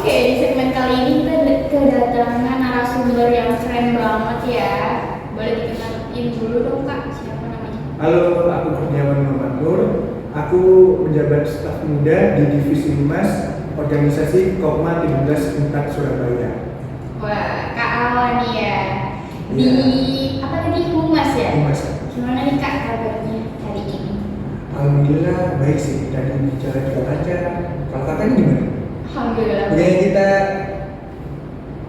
Oke, di segmen kali ini kita kedatangan narasumber yang keren banget ya. Boleh dikenalin dulu dong Kak, siapa namanya? Halo, aku Kurniawan Muhammad Nur. Aku menjabat staf muda di Divisi Humas Organisasi Kopma 13 Unpad Surabaya. Wah, Kak Awan nih ya. Di Iya. apa tadi, Humas ya? Humas. Gimana nih Kak kabarnya hari ini? Alhamdulillah baik sih, dan bicara juga lancar. Kalau kakaknya gimana? Alhamdulillah. Bukannya kita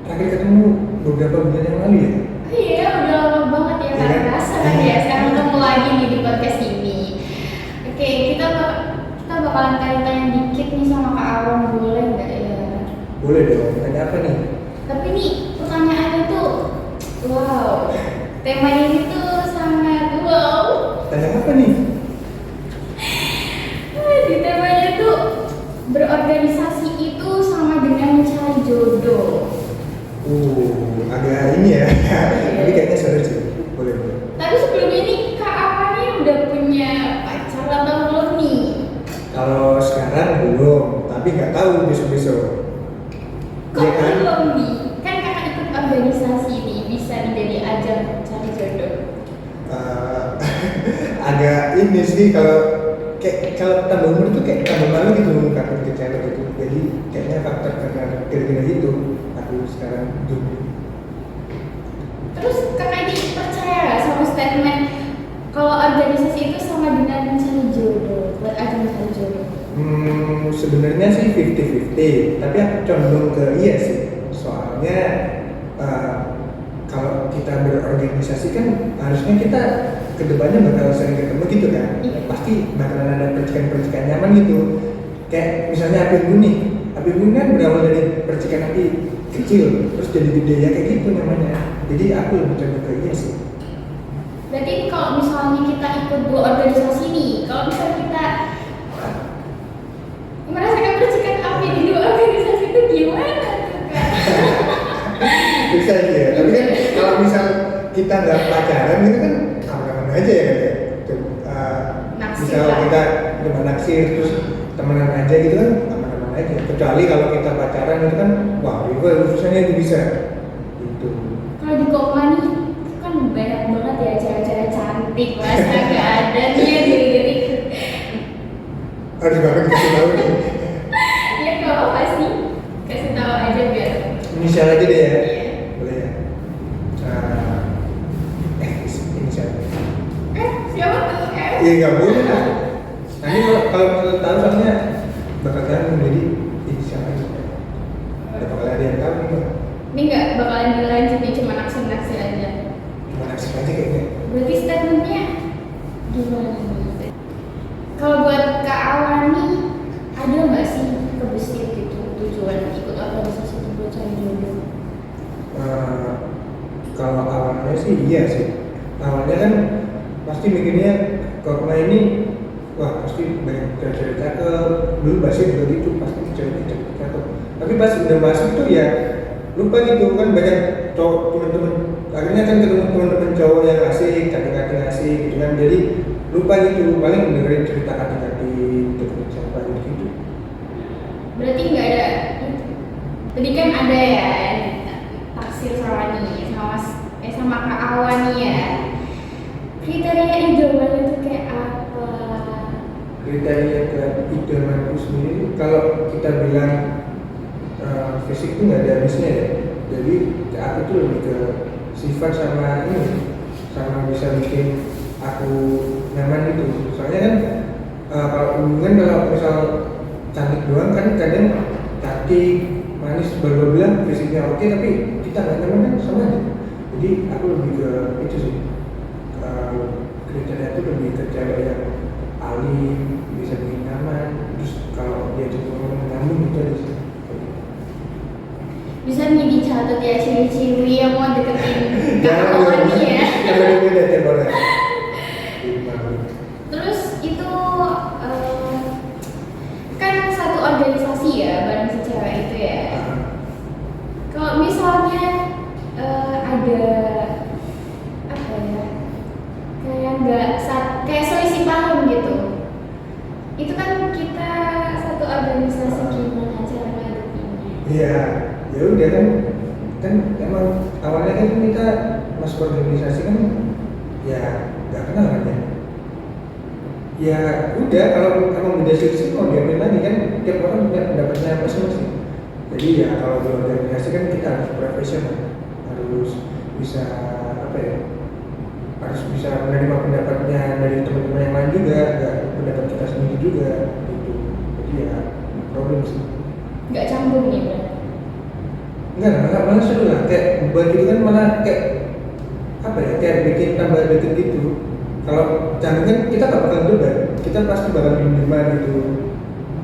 terakhir ketemu beberapa bulan yang lalu ya? Iya, udah lama banget ya, Iya nggak kan? kerasa kan ya. Sekarang ketemu lagi nih di podcast ini. Oke, kita bakalan tanya-tanya dikit nih sama Kak Awan, boleh nggak ya? Boleh dong, tanya apa nih? Tapi nih pertanyaannya tuh, wow, temanya ini tuh sangat wow. Tanya apa nih? Di temanya tuh berorganisasi itu sama dengan mencari jodoh. Agak ini ya. Tapi kayaknya seru sih. Boleh. Tapi sebelum ini Kak Awan nih udah punya pacar atau belum nih? Kalau sekarang belum, tapi nggak tahu besok-besok. Kok Iya kan? belum nih? Kan kakak ikut organisasi nih, bisa nih jadi ajang cari jodoh. Agak ini sih kalau tambah umur tuh kayak tambah malu gitu mengungkapin ke cewek gitu. Jadi kayaknya faktor karena gara-gara itu aku sekarang jomblo. Terus kakak ini percaya gak sama statement kalau organisasi itu sama dengan mencari jodoh, buat ajang cari jodoh? Sebenarnya sih 50-50, tapi aku condong ke iya sih. Soalnya kalau kita berorganisasi kan harusnya kita kedepannya bakal sering ketemu gitu kan. Iya. Pasti bakalan ada percikan-percikan nyaman gitu. Kayak misalnya api unggun kan berawal dari percikan api kecil terus jadi gede ya, kayak gitu namanya. Jadi aku lebih condong ke iya sih. Berarti ini kalau misalnya kita ikut dua organisasi nih, kalau misalnya kita merasakan percikan api di dua organisasi itu gimana tuh Kak? Bisa aja ya, tapi kan kalau misal kita nggak pacaran gitu kan aman-aman aja ya kan ya. Naksir Misal lah. kita cuma naksir terus temenan aja gitu kan aman-aman aja. Kecuali kalau kita pacaran itu kan wah itu urusannya itu bisa gitu. Kalau di Kopma nih kan banyak banget ya cewek-cewek cantik, masa gak ada nih yang diri-diri. Harus banget kasih tahu nih. Ya gak apa sih, kasih tahu aja biar. Inisial aja deh ya. Iya. Boleh ya. Inisial. Siapa tuh? Iya nggak boleh lah. Nanti kalau tahu soalnya bakal ganggu, jadi inisial aja. Ada bakal ada yang tahu nih. Ini nggak bakalan dilanjut nih, cuma naksir-naksir aja. Cuma naksir aja kayaknya. Berarti statementnya gimana nih? Kalau buat Kak Awan nih, ada nggak sih kebesit gitu tujuan ikut organisasi itu buat cari jodoh? Kalau awalnya sih iya sih. Awalnya kan pasti mikirnya kalau ini wah pasti banyak cewek cakep. Dulu pasti juga gitu, pasti cewek cakep. Tapi pas udah masuk tuh ya lupa gitu kan, banyak cowok teman-teman. Akhirnya kan ketemu teman-teman cowok yang asik, cantik-cantik asik gitu kan. Jadi lupa gitu, paling dengerin cerita hati-hati ketemu siapa gitu. Berarti nggak ada. Tadi kan ada ya taksir sama nih, sama Kak Awan nih ya. Kriteria idola itu kayak apa? Kriteria ke idamanku sendiri kalau kita bilang fisik tuh nggak ada habisnya ya. Jadi aku tuh lebih ke sifat sama ini, sama bisa bikin aku nyaman gitu. Soalnya kan kalau hubungan kalau misal cantik doang kan kadang cantik manis baru bilang fisiknya oke tapi kita nggak nyaman kan sama aja. Jadi aku lebih ke itu sih. Kriteria itu lebih ke cewek yang alim, bisa bikin nyaman, terus kalau dia juga ngomong nyambung gitu aja sih. Bisa nih dicatat ya ciri-ciri yang mau deketin Kak Jangan Awan nih ya. Jangan beda ya boleh. Terus itu kan satu organisasi ya bareng si cewek itu ya. Kalau misalnya ada apa ya, kayak selisih paham gitu, itu kan kita satu organisasi gimana cara ngadepinnya? Iya, ya udah kan, kan emang awalnya kan kita masuk organisasi kan, ya nggak kenal kan ya. Ya udah, kalau emang beda sisi mau diapain lagi kan, tiap orang punya pendapatnya masing-masing. Jadi ya kalau di organisasi kan kita harus profesional, harus bisa apa ya, harus bisa menerima pendapatnya dari teman-teman yang lain juga, nggak pendapat kita sendiri juga gitu. Jadi ya problem sih. Nggak canggung nih berarti. Enggak, malah seru lah, kayak buat gitu kan malah kayak apa ya, kayak bikin tambah deket gitu. Kalau jangan kan kita nggak bakal debat, kita pasti bakal diem-dieman gitu.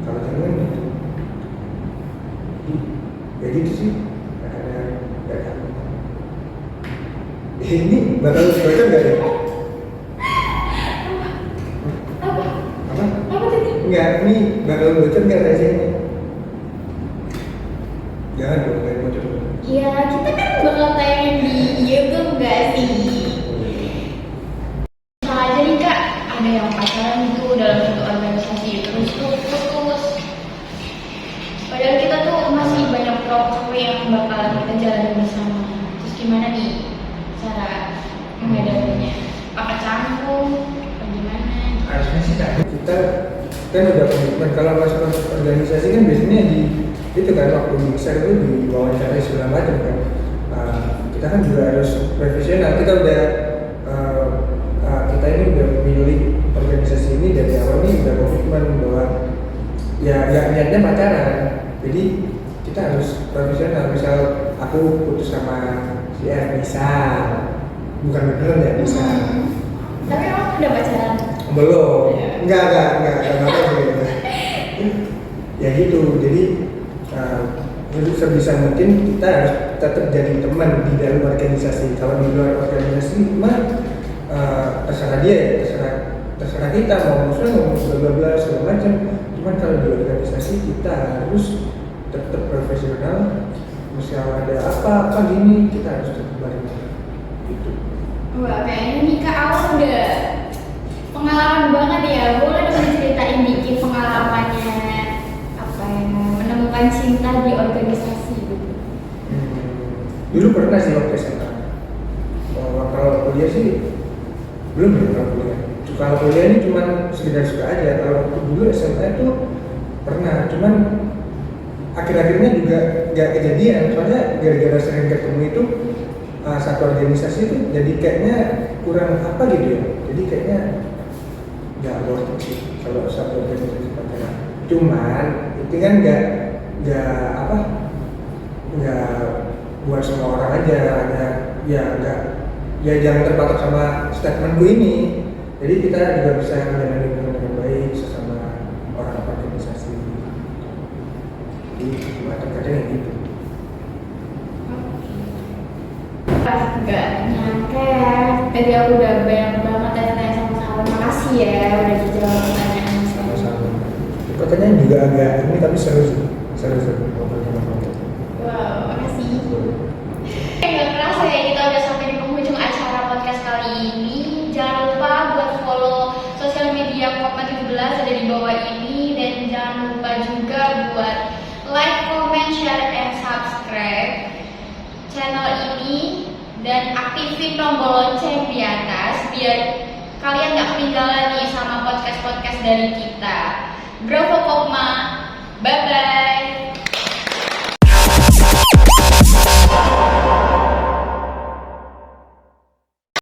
Kalau jangan kan gitu. Jadi, ya gitu sih, nggak ada. Ini bakal bocor nggak ya? Apa? Apa? Apa tadi? Enggak, ini bakal bocor nggak rahasianya? Jangan dong, nggak bocor. Ya kita kan bakal tayang di YouTube nggak sih? Salah aja nih kak, ada yang pacaran itu dalam satu organisasi terus putus. Padahal kita tuh masih banyak program yang bakal kita jalani bersama. Terus gimana nih cara menghadapinya? Pakai canggung? Apa gimana? Harusnya sih kan kita kan udah komitmen kalau masuk organisasi kan biasanya di itu kan waktu mixer itu diwawancara segala macam kan. Kita kan juga harus profesional, kita udah kita ini udah memilih organisasi ini dari awal nih udah komitmen bahwa ya niatnya pacaran, jadi kita harus profesional. Misal aku putus sama si F misal, bukan beneran ya misal. Tapi emang udah pacaran? Belum, Ya. enggak gitu. Ya gitu, jadi sebisa mungkin kita harus tetap jadi teman di dalam organisasi. Kalau di luar organisasi mah terserah dia ya, terserah kita mau musuh mau bla bla segala macam. Cuman kalau di organisasi kita harus tetap profesional. Misal ada apa gini kita harus tetap bareng gitu. Wah, kayaknya nih Kak Awan udah pengalaman banget ya. Boleh dong diceritain dikit pengalamannya apa ya, menemukan cinta di organisasi gitu. Dulu pernah sih waktu SMA. Kalau kuliah sih belum ya kalau kuliah. Kalau kuliah ini cuma sekedar suka aja. Kalau dulu SMA itu pernah, cuman akhir-akhirnya juga gak kejadian. Soalnya gara-gara sering ketemu itu satu organisasi itu jadi kayaknya kurang apa gitu ya. Jadi kayaknya nggak worth it sih kalau satu organisasi pacaran. Cuman itu kan nggak buat semua orang aja, hanya ya nggak, ya jangan terpatok sama statementku ini. Jadi kita juga bisa menjalani hubungan dengan baik sesama orang organisasi. Jadi cuma terkadang yang gitu. Nggak nyangka ya. Tadi aku udah banyak banget tanya-tanya sama sahabat. Makasih ya udah dijawab pertanyaan saya. Sama-sama. Pertanyaan juga agak ini tapi seru. Wow, makasih. Nggak kerasa ya kita udah sampai di penghujung acara podcast kali ini. Jangan lupa buat follow sosial media Kopma 17 ada di bawah ini, dan jangan lupa juga buat like, comment, share, and subscribe channel ini dan aktifin tombol lonceng di atas biar kalian nggak ketinggalan nih sama podcast-podcast dari kita. Bravo Kopma.